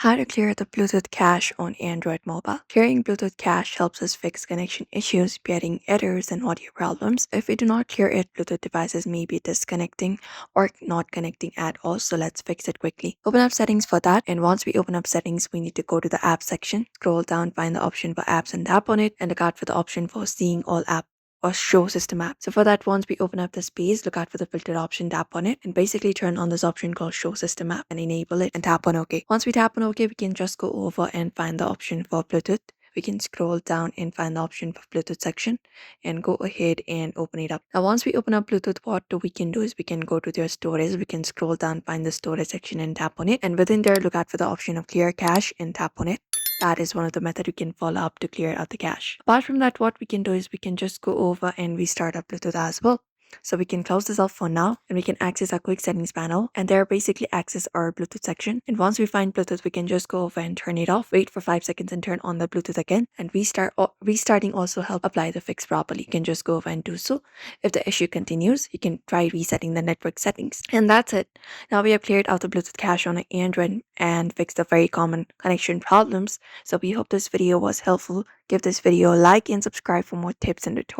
How to clear the Bluetooth cache on Android mobile. Clearing Bluetooth cache helps us fix connection issues, getting errors, and audio problems. If we do not clear it, Bluetooth devices may be disconnecting or not connecting at all. So let's fix it quickly. Open up settings for that. And once we open up settings, we need to go to the app section, scroll down, find the option for apps and tap on it, and look out for the option for seeing all apps or show system app. So for that, once we open up the space, look out for the filtered option, tap on it, and basically turn on this option called show system app and enable it and tap on OK. Once we tap on OK, we can just go over and find the option for Bluetooth. We can scroll down and find the option for Bluetooth section and go ahead and open it up. Now, once we open up Bluetooth, what we can do is we can go to their storage. We can scroll down, find the storage section and tap on it. And within there, look out for the option of clear cache and tap on it. That is one of the method we can follow up to clear out the cache. Apart from that, what we can do is we can just go over and restart our Bluetooth as well. So we can close this off for now and we can access our quick settings panel and there basically access our Bluetooth section. And once we find Bluetooth, we can just go over and turn it off, wait for 5 seconds and turn on the Bluetooth again and restarting also help apply the fix properly. You can just go over and do so. If the issue continues, you can try resetting the network settings. And that's it. Now we have cleared out the Bluetooth cache on Android and fixed the very common connection problems. So we hope this video was helpful. Give this video a like and subscribe for more tips and tutorials.